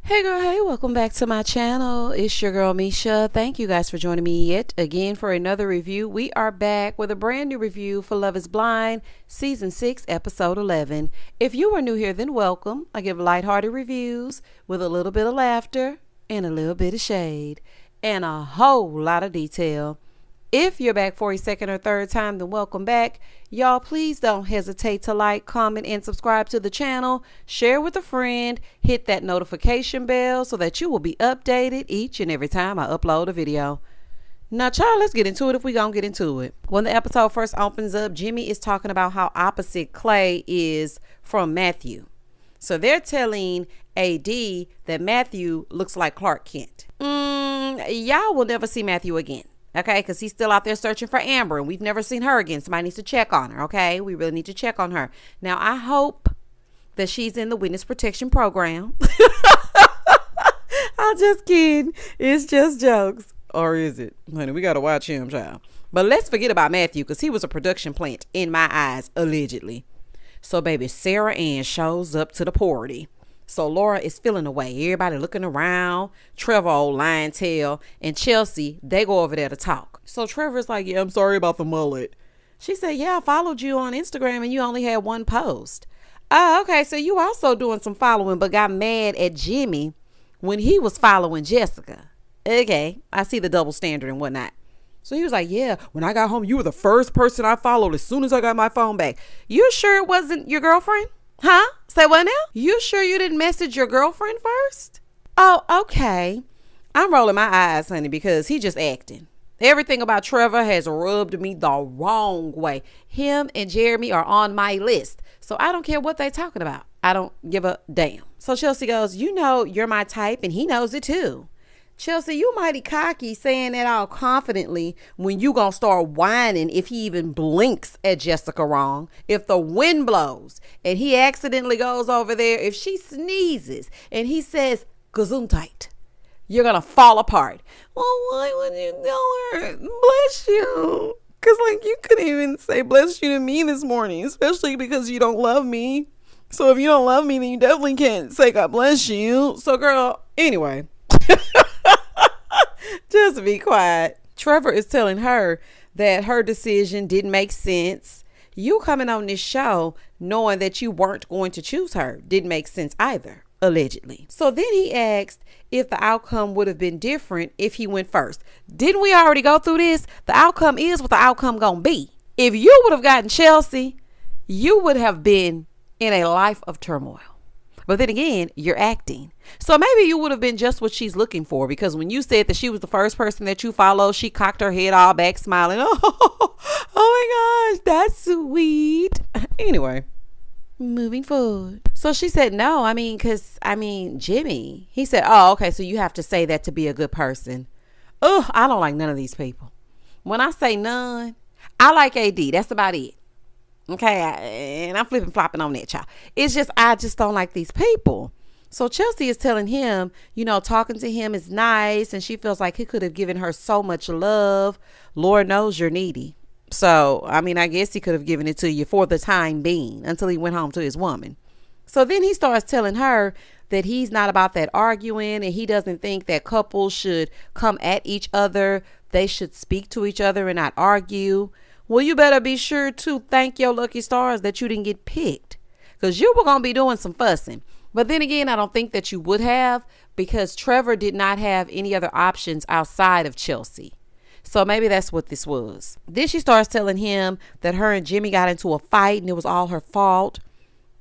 Hey girl, hey, welcome back to my channel. It's your girl Misha. Thank you guys for joining me yet again for another review. We are back with a brand new review for Love is Blind, Season 6, Episode 11. If you are new here, then welcome. I give lighthearted reviews with a little bit of laughter and a little bit of shade and a whole lot of detail. If you're back for a second or third time, then welcome back. Y'all, please don't hesitate to like, comment, and subscribe to the channel. Share with a friend. Hit that notification bell so that you will be updated each and every time I upload a video. Now, child, let's get into it if we gonna get into it. When the episode first opens up, Jimmy is talking about how opposite Clay is from Matthew. So they're telling AD that Matthew looks like Clark Kent. Y'all will never see Matthew again. Okay, because he's still out there searching for Amber, and we've never seen her again. Somebody needs to check on her, okay? We really need to check on her. Now, I hope that she's in the witness protection program. I'm just kidding. It's just jokes. Or is it? Honey, we got to watch him, child. But let's forget about Matthew, because he was a production plant, in my eyes, allegedly. So, baby, Sarah Ann shows up to the party. So Laura is feeling away. Everybody looking around. Trevor, old lion tail, and Chelsea, they go over there to talk. So Trevor's like, yeah, I'm sorry about the mullet. She said, yeah, I followed you on Instagram and you only had one post. Oh, okay. So you also doing some following, but got mad at Jimmy when he was following Jessica. Okay. I see the double standard and whatnot. So he was like, yeah, when I got home, you were the first person I followed as soon as I got my phone back. You sure it wasn't your girlfriend? Huh? Say what now? You sure you didn't message your girlfriend first? Oh, okay. I'm rolling my eyes, honey, because he just acting. Everything about Trevor has rubbed me the wrong way. Him and Jeremy are on my list. So I don't care what they talking about. I don't give a damn. So Chelsea goes, you know, you're my type and he knows it too. Chelsea, you mighty cocky saying that all confidently when you gonna start whining if he even blinks at Jessica wrong. If the wind blows and he accidentally goes over there, if she sneezes and he says, gesundheit, you're gonna fall apart. Well, why would you tell her, bless you? Because like you couldn't even say bless you to me this morning, especially because you don't love me. So if you don't love me, then you definitely can't say God bless you. So girl, anyway. Just be quiet. Trevor is telling her that her decision didn't make sense. You coming on this show knowing that you weren't going to choose her didn't make sense either, allegedly. So then he asked if the outcome would have been different if he went first. Didn't we already go through this? The outcome is what the outcome gonna be. If you would have gotten Chelsea, you would have been in a life of turmoil. But then again, you're acting. So maybe you would have been just what she's looking for, because when you said that she was the first person that you follow, she cocked her head all back smiling. Oh my gosh, that's sweet. Anyway, moving forward. So she said, no, Jimmy. He said, oh, okay, so you have to say that to be a good person. Oh, I don't like none of these people. When I say none, I like AD. That's about it. Okay, and I'm flipping flopping on that, y'all. It's just, I just don't like these people. So Chelsea is telling him, you know, talking to him is nice, and she feels like he could have given her so much love. Lord knows you're needy. So, I guess he could have given it to you for the time being until he went home to his woman. So then he starts telling her that he's not about that arguing, and he doesn't think that couples should come at each other. They should speak to each other and not argue. Well, you better be sure to thank your lucky stars that you didn't get picked, because you were going to be doing some fussing. But then again, I don't think that you would have, because Trevor did not have any other options outside of Chelsea. So maybe that's what this was. Then she starts telling him that her and Jimmy got into a fight and it was all her fault.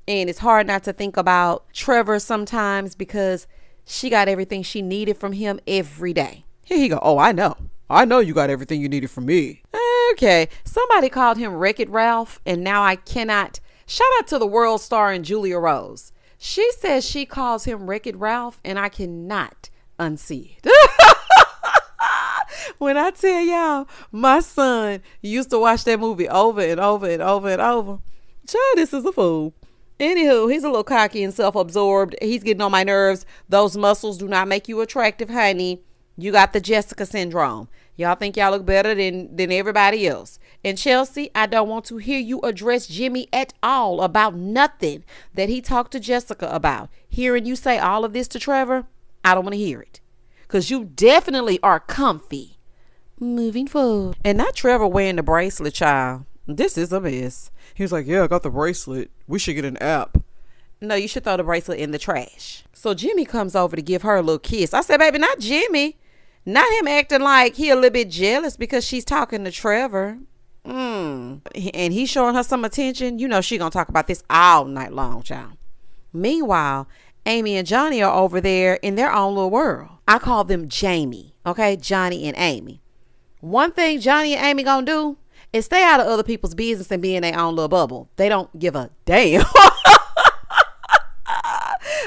And it's hard not to think about Trevor sometimes, because she got everything she needed from him every day. Here he go. Oh, I know you got everything you needed from me. Okay. Somebody called him Wreck-It Ralph, and now I cannot. Shout out to the world star and Julia Rose. She says she calls him Wreck-It Ralph, and I cannot unsee it. When I tell y'all, my son used to watch that movie over and over and over and over. Child, this is a fool. Anywho, he's a little cocky and self-absorbed. He's getting on my nerves. Those muscles do not make you attractive, honey. You got the Jessica syndrome. Y'all think y'all look better than everybody else. And Chelsea, I don't want to hear you address Jimmy at all about nothing that he talked to Jessica about. Hearing you say all of this to Trevor, I don't want to hear it. Because you definitely are comfy. Moving forward. And not Trevor wearing the bracelet, child. This is a mess. He was like, yeah, I got the bracelet. We should get an app. No, you should throw the bracelet in the trash. So Jimmy comes over to give her a little kiss. I said, baby, not Jimmy. Not him acting like he a little bit jealous because she's talking to Trevor. And he's showing her some attention. You know she gonna talk about this all night long, child. Meanwhile, Amy and Johnny are over there in their own little world. I call them Jamie, okay? Johnny and Amy. One thing Johnny and Amy gonna do is stay out of other people's business and be in their own little bubble. They don't give a damn.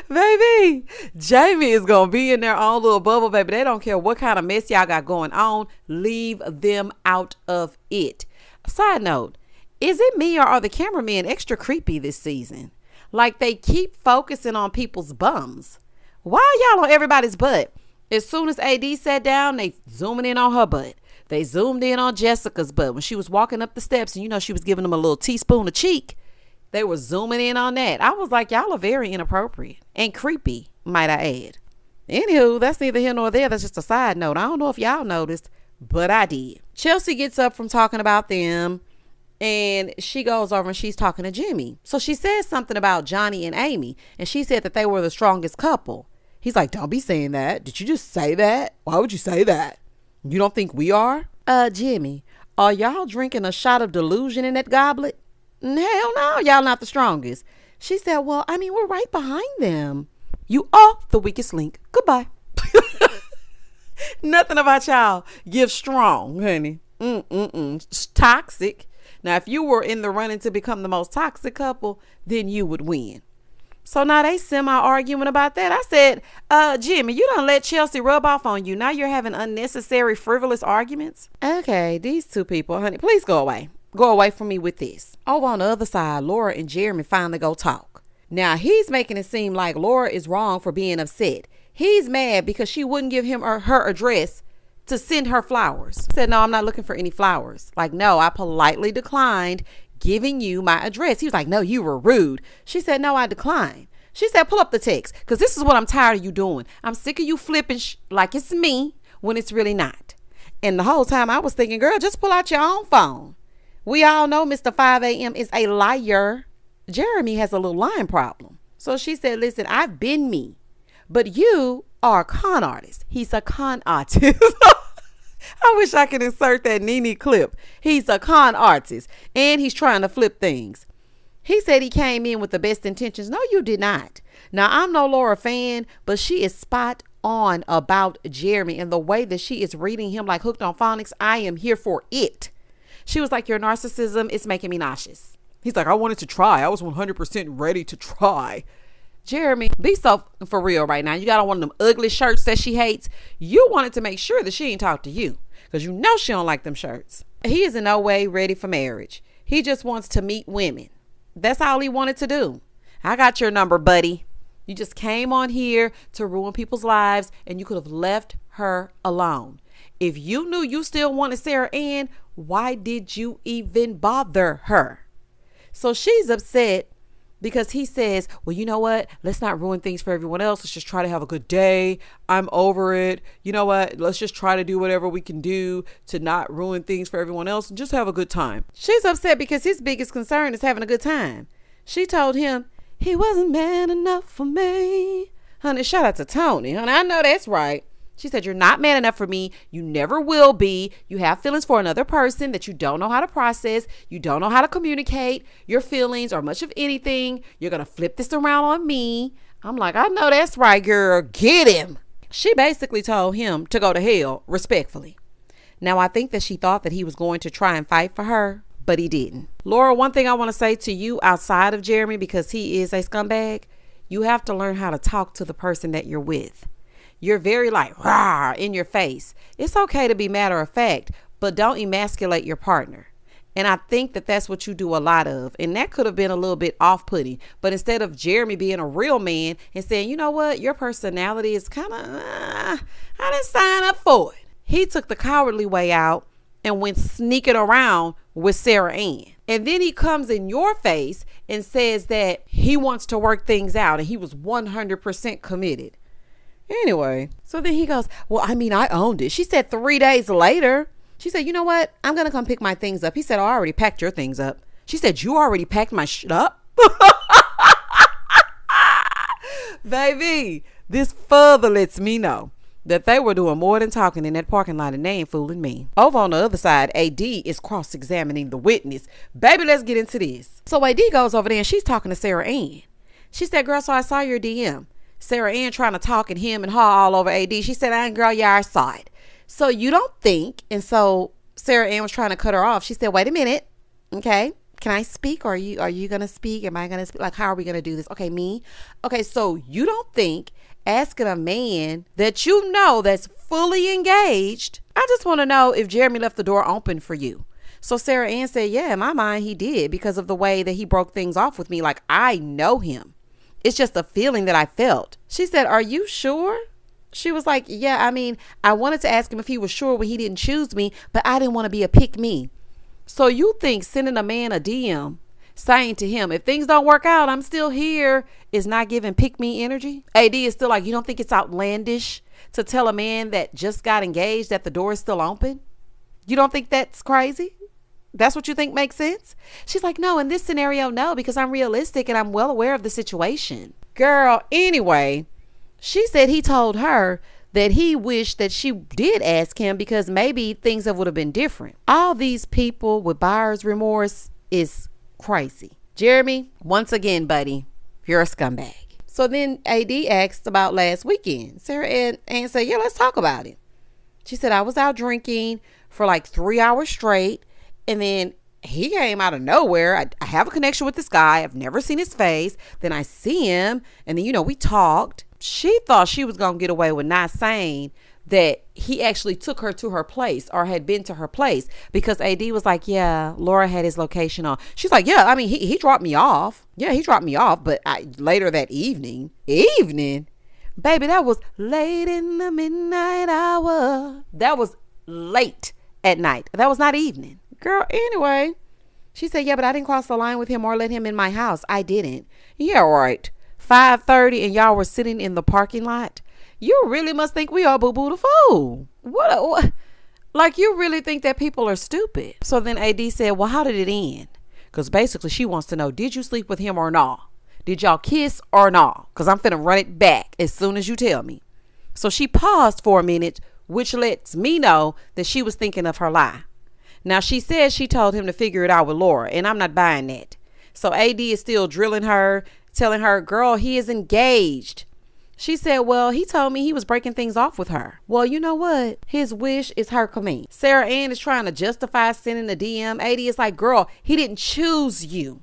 Baby, Jamie is gonna be in their own little bubble, baby. They don't care what kind of mess y'all got going on. Leave them out of it. Side note, is it me or are the cameramen extra creepy this season? Like they keep focusing on people's bums. Why are y'all on everybody's butt? As soon as AD sat down, they zooming in on her butt. They zoomed in on Jessica's butt when she was walking up the steps and you know she was giving them a little teaspoon of cheek. They were zooming in on that. I was like, y'all are very inappropriate and creepy, might I add. Anywho, that's neither here nor there. That's just a side note. I don't know if y'all noticed, but I did. Chelsea gets up from talking about them and she goes over and she's talking to Jimmy. So she says something about Johnny and Amy and she said that they were the strongest couple. He's like, don't be saying that. Did you just say that? Why would you say that? You don't think we are? Jimmy, are y'all drinking a shot of delusion in that goblet? Hell no, y'all not the strongest. She said, well, I mean, we're right behind them. You are the weakest link. Goodbye. Nothing about y'all give strong, honey. It's toxic. Now, if you were in the running to become the most toxic couple, then you would win. So now they semi-arguing about that. I said, Jimmy, you done let Chelsea rub off on you. Now you're having unnecessary, frivolous arguments. Okay, these two people, honey, please go away. Go away from me with this. Over on the other side, Laura and Jeremy finally go talk. Now, he's making it seem like Laura is wrong for being upset. He's mad because she wouldn't give him her address to send her flowers. He said, no, I'm not looking for any flowers. Like, no, I politely declined giving you my address. He was like, no, you were rude. She said, no, I declined. She said, pull up the text because this is what I'm tired of you doing. I'm sick of you flipping like it's me when it's really not. And the whole time I was thinking, girl, just pull out your own phone. We all know Mr. 5 a.m. is a liar. Jeremy has a little lying problem. So she said, listen, I've been me, but you are a con artist. He's a con artist. I wish I could insert that Nene clip. He's a con artist and he's trying to flip things. He said he came in with the best intentions. No, you did not. Now, I'm no Laura fan, but she is spot on about Jeremy and the way that she is reading him like hooked on phonics. I am here for it. She was like, your narcissism is making me nauseous. He's like, I wanted to try. I was 100% ready to try. Jeremy, be so for real right now. You got on one of them ugly shirts that she hates. You wanted to make sure that she ain't talk to you because you know she don't like them shirts. He is in no way ready for marriage. He just wants to meet women. That's all he wanted to do. I got your number, buddy. You just came on here to ruin people's lives and you could have left her alone. If you knew you still wanted Sarah Ann, why did you even bother her? So she's upset because he says, well, you know what? Let's not ruin things for everyone else. Let's just try to have a good day. I'm over it. You know what? Let's just try to do whatever we can do to not ruin things for everyone else and just have a good time. She's upset because his biggest concern is having a good time. She told him he wasn't man enough for me. Honey, shout out to Tony. Honey, I know that's right. She said, you're not man enough for me. You never will be. You have feelings for another person that you don't know how to process. You don't know how to communicate your feelings or much of anything. You're going to flip this around on me. I'm like, I know that's right, girl. Get him. She basically told him to go to hell respectfully. Now, I think that she thought that he was going to try and fight for her, but he didn't. Laura, one thing I want to say to you outside of Jeremy, because he is a scumbag, you have to learn how to talk to the person that you're with. You're very like, rah, in your face. It's okay to be matter of fact, but don't emasculate your partner. And I think that that's what you do a lot of. And that could have been a little bit off-putting. But instead of Jeremy being a real man and saying, you know what, your personality is kind of, I didn't sign up for it. He took the cowardly way out and went sneaking around with Sarah Ann. And then he comes in your face and says that he wants to work things out and he was 100% committed. Anyway, so then he goes, well, I mean, I owned it. She said 3 days later, she said, you know what? I'm going to come pick my things up. He said, oh, I already packed your things up. She said, you already packed my shit up? Baby, this further lets me know that they were doing more than talking in that parking lot, and they ain't fooling me. Over on the other side, AD is cross-examining the witness. Baby, let's get into this. So AD goes over there and she's talking to Sarah Ann. She said, girl, so I saw your DM. Sarah Ann trying to talk and him and her all over AD. She said, girl, yeah, I saw it. So you don't think, and so Sarah Ann was trying to cut her off. She said, wait a minute. Okay. Can I speak? Or are you going to speak? Am I going to speak? Like, how are we going to do this? Okay, me. Okay, so you don't think asking a man that you know that's fully engaged, I just want to know if Jeremy left the door open for you. So Sarah Ann said, yeah, in my mind he did, because of the way that he broke things off with me. Like, I know him. It's just a feeling that I felt. She said, are you sure? She was like, yeah, I mean, I wanted to ask him if he was sure when he didn't choose me, but I didn't want to be a pick me. So you think sending a man a DM saying to him, if things don't work out, I'm still here, is not giving pick me energy? AD is still like, you don't think it's outlandish to tell a man that just got engaged that the door is still open? You don't think that's crazy? That's what you think makes sense? She's like, no, in this scenario, no, because I'm realistic and I'm well aware of the situation. Girl, anyway, she said he told her that he wished that she did ask him because maybe things would have been different. All these people with buyer's remorse is crazy. Jeremy, once again, buddy, you're a scumbag. So then AD asked about last weekend. Sarah Ann said, yeah, let's talk about it. She said, I was out drinking for like 3 hours straight. And then he came out of nowhere. I have a connection with this guy. I've never seen his face. Then I see him. And then, we talked. She thought she was going to get away with not saying that he actually took her to her place or had been to her place, because AD was like, yeah, Laura had his location on. She's like, yeah, I mean, he dropped me off. Yeah, he dropped me off. But later that evening, baby, that was late in the midnight hour. That was late at night. That was not evening. Girl, anyway, she said, yeah, but I didn't cross the line with him or let him in my house. I didn't. Yeah, right. 5:30 and y'all were sitting in the parking lot. You really must think we are boo-boo the fool. What? Like, you really think that people are stupid? So then AD said, well, how did it end? Because basically she wants to know, did you sleep with him or not? Did y'all kiss or not? Because I'm finna run it back as soon as you tell me. So she paused for a minute, which lets me know that she was thinking of her lie. Now, she says she told him to figure it out with Laura, and I'm not buying that. So AD is still drilling her, telling her, girl, he is engaged. She said, well, he told me he was breaking things off with her. Well, you know what? His wish is her command. Sarah Ann is trying to justify sending a DM. AD is like, girl, he didn't choose you.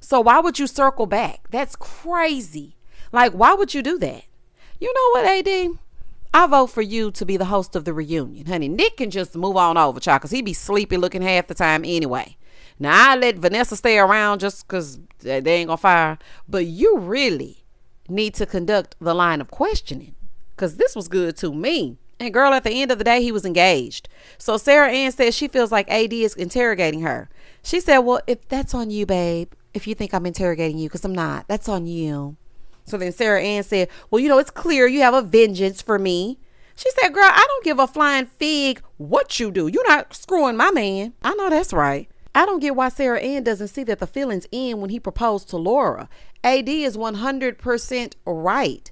So why would you circle back? That's crazy. Like, why would you do that? You know what, AD? I vote for you to be the host of the reunion. Honey, Nick can just move on over, child, because he be sleepy looking half the time anyway. Now, I let Vanessa stay around just because they ain't going to fire. But you really need to conduct the line of questioning, because this was good to me. And girl, at the end of the day, he was engaged. So Sarah Ann says she feels like AD is interrogating her. She said, well, if that's on you, babe, if you think I'm interrogating you, because I'm not, that's on you. So then Sarah Ann said, well, it's clear you have a vengeance for me. She said, girl, I don't give a flying fig what you do. You're not screwing my man. I know that's right. I don't get why Sarah Ann doesn't see that the feelings end when he proposed to Laura. AD is 100% right.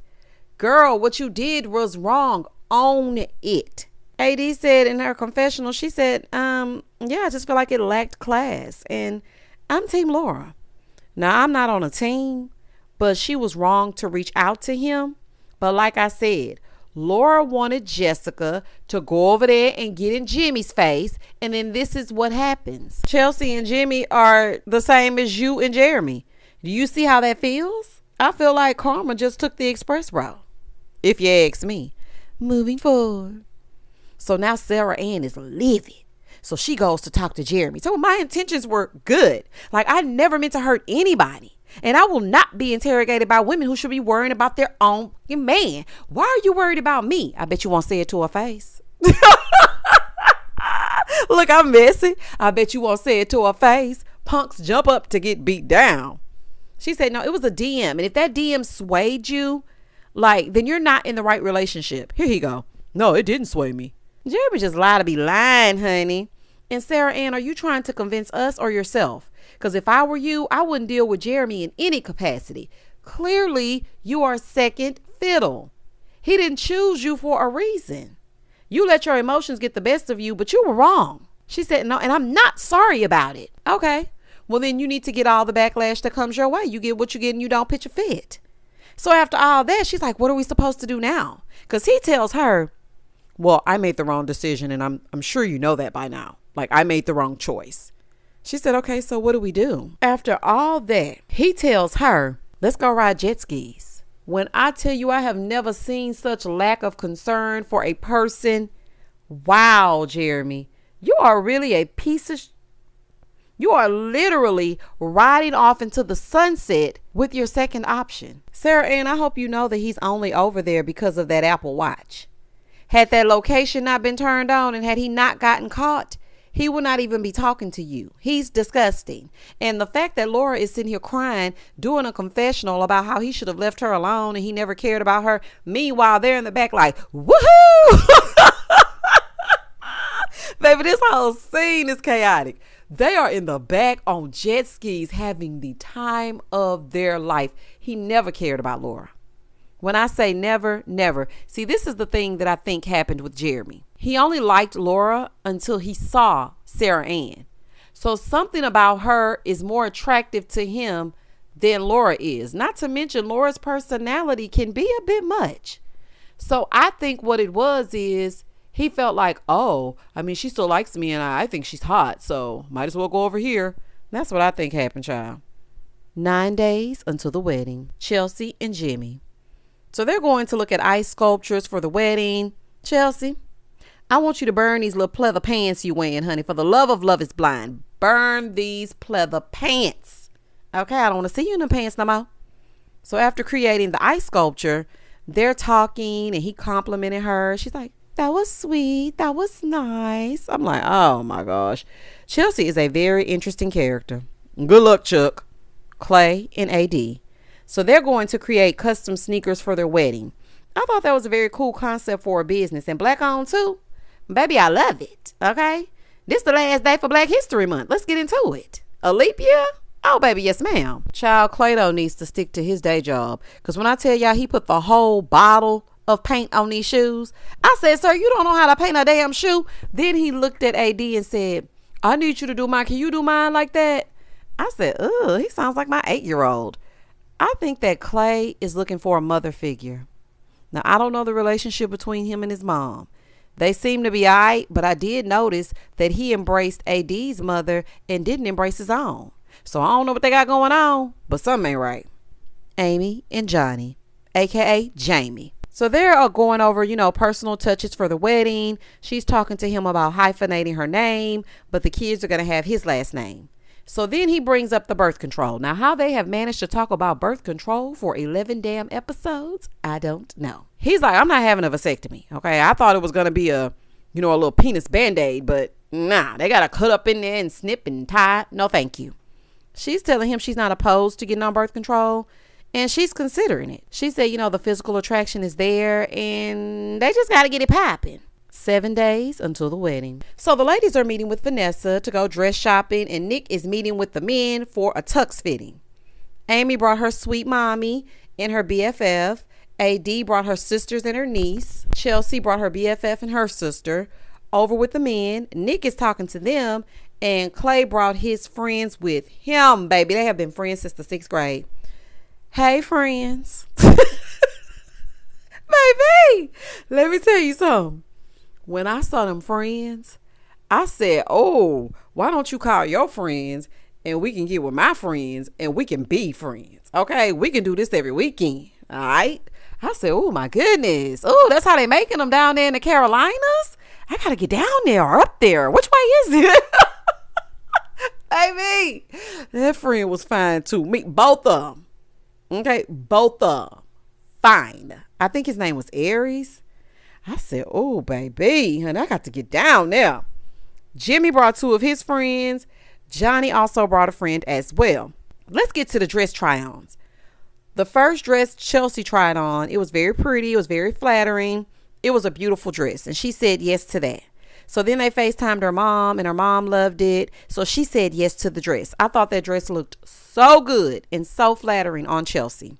Girl, what you did was wrong. Own it. AD said in her confessional, she said, yeah, I just feel like it lacked class. And I'm Team Laura. Now, I'm not on a team, but she was wrong to reach out to him. But like I said, Laura wanted Jessica to go over there and get in Jimmy's face. And then this is what happens. Chelsea and Jimmy are the same as you and Jeremy. Do you see how that feels? I feel like karma just took the express route, if you ask me. Moving forward. So now Sarah Ann is livid. So she goes to talk to Jeremy. So my intentions were good. Like, I never meant to hurt anybody. And I will not be interrogated by women who should be worrying about their own man. Why are you worried about me? I bet you won't say it to her face. Look, I'm messy. I bet you won't say it to her face. Punks jump up to get beat down. She said, no, it was a DM. And if that DM swayed you, like, then you're not in the right relationship. Here he go. No, it didn't sway me. Jeremy just lie to be lying, honey. And Sarah Ann, are you trying to convince us or yourself? Because if I were you, I wouldn't deal with Jeremy in any capacity. Clearly, you are second fiddle. He didn't choose you for a reason. You let your emotions get the best of you, but you were wrong. She said, no, and I'm not sorry about it. Okay. Well, then you need to get all the backlash that comes your way. You get what you get and you don't pitch a fit. So after all that, she's like, what are we supposed to do now? Because he tells her, well, I made the wrong decision, and I'm sure you know that by now. Like, I made the wrong choice. She said, okay, so what do we do? After all that, he tells her, let's go ride jet skis. When I tell you I have never seen such lack of concern for a person. Wow, Jeremy, you are really a piece of you are literally riding off into the sunset with your second option. Sarah Ann, I hope you know that he's only over there because of that Apple Watch. Had that location not been turned on and had he not gotten caught, he would not even be talking to you. He's disgusting. And the fact that Laura is sitting here crying, doing a confessional about how he should have left her alone and he never cared about her. Meanwhile, they're in the back like, woohoo! Baby, this whole scene is chaotic. They are in the back on jet skis having the time of their life. He never cared about Laura. When I say never, never. See, this is the thing that I think happened with Jeremy. He only liked Laura until he saw Sarah Ann. So something about her is more attractive to him than Laura is. Not to mention Laura's personality can be a bit much. So I think what it was is he felt like, oh, I mean, she still likes me and I think she's hot. So might as well go over here. That's what I think happened, child. 9 days until the wedding. Chelsea and Jimmy. So they're going to look at ice sculptures for the wedding. Chelsea, I want you to burn these little pleather pants you wearing, honey. For the love of love is blind. Burn these pleather pants. Okay, I don't want to see you in the pants no more. So after creating the ice sculpture, they're talking and he complimented her. She's like, that was sweet. That was nice. I'm like, oh my gosh. Chelsea is a very interesting character. Good luck, Chuck. Clay and AD. So they're going to create custom sneakers for their wedding. I thought that was a very cool concept for a business, and black owned too. Baby, I love it. Okay. This the last day for Black History Month. Let's get into it. A leap year? Oh, baby, yes, ma'am. Child, Clado needs to stick to his day job. Because when I tell y'all he put the whole bottle of paint on these shoes, I said, sir, you don't know how to paint a damn shoe. Then he looked at AD and said, I need you to do mine. Can you do mine like that? I said, ugh, he sounds like my 8-year-old. I think that Clay is looking for a mother figure. Now, I don't know the relationship between him and his mom. They seem to be all right, but I did notice that he embraced AD's mother and didn't embrace his own. So I don't know what they got going on, but something ain't right. Amy and Johnny, a.k.a. Jamie. So they're going over, personal touches for the wedding. She's talking to him about hyphenating her name, but the kids are going to have his last name. So then he brings up the birth control. Now, how they have managed to talk about birth control for 11 damn episodes, I don't know. He's like, I'm not having a vasectomy. Okay, I thought it was going to be a little penis band-aid, but nah, they got to cut up in there and snip and tie. No, thank you. She's telling him she's not opposed to getting on birth control, and she's considering it. She said, the physical attraction is there, and they just got to get it popping. 7 days until the wedding. So the ladies are meeting with Vanessa to go dress shopping, and Nick is meeting with the men for a tux fitting. Amy brought her sweet mommy and her BFF. AD brought her sisters and her niece. Chelsea brought her BFF and her sister over with the men. Nick is talking to them, and Clay brought his friends with him, baby. They have been friends since the 6th grade. Hey, friends. Baby, let me tell you something. When I saw them friends, I said, oh, why don't you call your friends and we can get with my friends and we can be friends. Okay, we can do this every weekend. All right. I said, oh, my goodness. Oh, that's how they making them down there in the Carolinas. I got to get down there or up there. Which way is it? Baby, that friend was fine too. Meet both of them. Okay, both of them. Fine. I think his name was Aries. I said, oh, baby, honey, I got to get down there. Jimmy brought 2 of his friends. Johnny also brought a friend as well. Let's get to the dress try-ons. The first dress Chelsea tried on, it was very pretty. It was very flattering. It was a beautiful dress. And she said yes to that. So then they FaceTimed her mom and her mom loved it. So she said yes to the dress. I thought that dress looked so good and so flattering on Chelsea.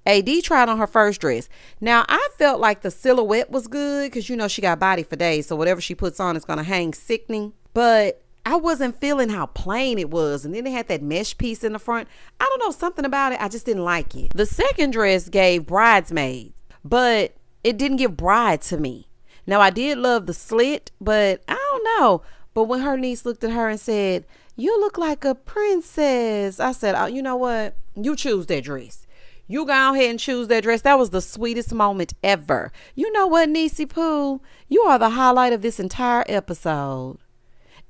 AD tried on her first dress. Now, I felt like the silhouette was good because, she got body for days. So whatever she puts on is going to hang sickening. But I wasn't feeling how plain it was. And then it had that mesh piece in the front. I don't know, something about it. I just didn't like it. The second dress gave bridesmaids, but it didn't give bride to me. Now, I did love the slit, but I don't know. But when her niece looked at her and said, "You look like a princess," I said, "Oh, you know what? You choose that dress. You go ahead and choose that dress." That was the sweetest moment ever. You know what, Niecy Pooh? You are the highlight of this entire episode.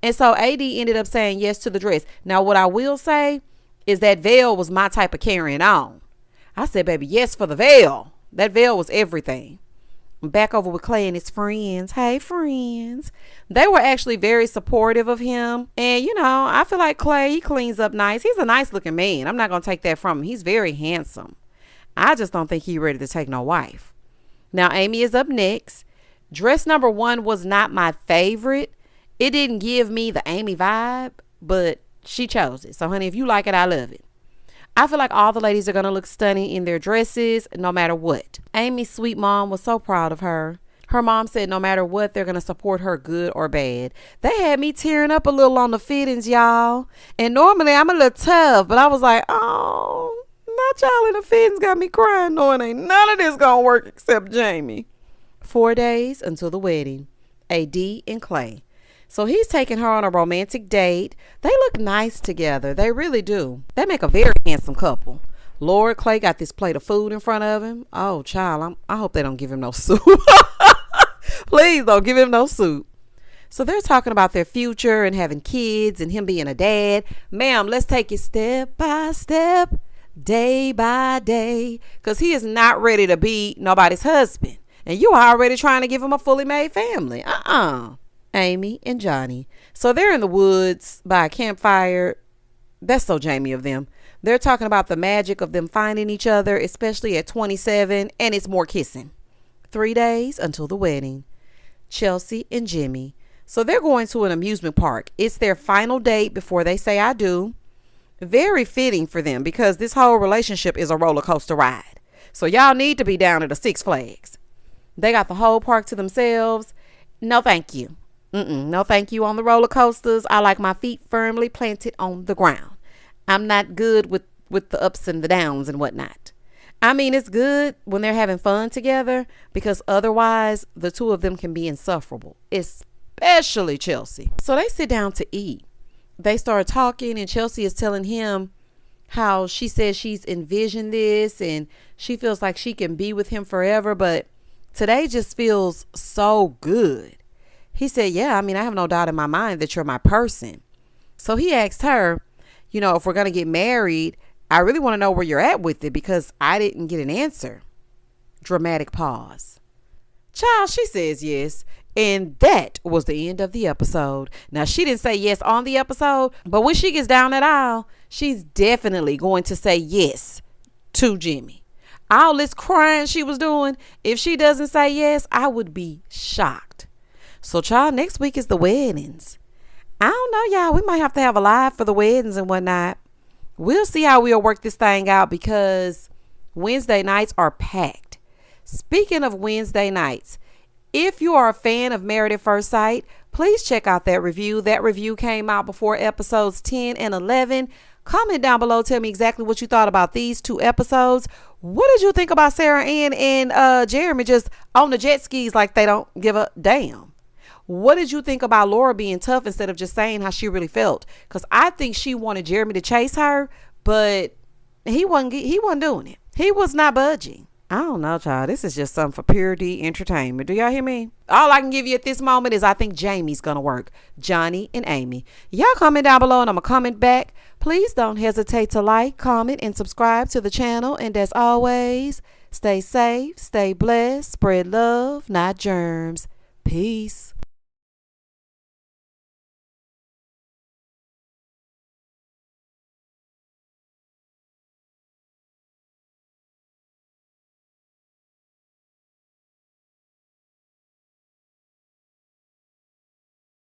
And so AD ended up saying yes to the dress. Now, what I will say is that veil was my type of carrying on. I said, baby, yes for the veil. That veil was everything. Back over with Clay and his friends. Hey, friends. They were actually very supportive of him. And, I feel like Clay, he cleans up nice. He's a nice looking man. I'm not going to take that from him. He's very handsome. I just don't think he's ready to take no wife. Now, Amy is up next. Dress number 1 was not my favorite. It didn't give me the Amy vibe, but she chose it. So, honey, if you like it, I love it. I feel like all the ladies are going to look stunning in their dresses, no matter what. Amy's sweet mom was so proud of her. Her mom said no matter what, they're going to support her good or bad. They had me tearing up a little on the fittings, y'all. And normally I'm a little tough, but I was like, oh, not y'all in the fittings got me crying knowing ain't none of this going to work except Jamie. 4 days until the wedding. AD and Clay. So he's taking her on a romantic date. They look nice together. They really do. They make a very handsome couple. Lord, Clay got this plate of food in front of him. Oh, child, I hope they don't give him no soup. Please don't give him no soup. So they're talking about their future and having kids and him being a dad. Ma'am, let's take it step by step, day by day. Because he is not ready to be nobody's husband. And you are already trying to give him a fully made family. Amy and Johnny. So they're in the woods by a campfire. That's so Jamie of them. They're talking about the magic of them finding each other, especially at 27, and it's more kissing. 3 days until the wedding. Chelsea and Jimmy. So they're going to an amusement park. It's their final date before they say I do. Very fitting for them because this whole relationship is a roller coaster ride. So y'all need to be down at the Six Flags. They got the whole park to themselves. No, thank you. No, thank you on the roller coasters. I like my feet firmly planted on the ground. I'm not good with the ups and the downs and whatnot. I mean, it's good when they're having fun together because otherwise the two of them can be insufferable, especially Chelsea. So they sit down to eat. They start talking and Chelsea is telling him how she says she's envisioned this and she feels like she can be with him forever. But today just feels so good. He said, yeah, I have no doubt in my mind that you're my person. So he asked her, if we're going to get married, I really want to know where you're at with it because I didn't get an answer. Dramatic pause. Child, she says yes. And that was the end of the episode. Now, she didn't say yes on the episode, but when she gets down that aisle, she's definitely going to say yes to Jimmy. All this crying she was doing, if she doesn't say yes, I would be shocked. So, child, next week is the weddings. I don't know, y'all. We might have to have a live for the weddings and whatnot. We'll see how we'll work this thing out because Wednesday nights are packed. Speaking of Wednesday nights, if you are a fan of Married at First Sight, please check out that review. That review came out before episodes 10 and 11. Comment down below. Tell me exactly what you thought about these 2 episodes. What did you think about Sarah Ann and Jeremy just on the jet skis like they don't give a damn? What did you think about Laura being tough instead of just saying how she really felt? Because I think she wanted Jeremy to chase her, but he wasn't doing it. He was not budging. I don't know, child. This is just something for purity entertainment. Do y'all hear me? All I can give you at this moment is I think Jamie's going to work. Johnny and Amy. Y'all comment down below and I'm going to comment back. Please don't hesitate to like, comment, and subscribe to the channel. And as always, stay safe, stay blessed, spread love, not germs. Peace.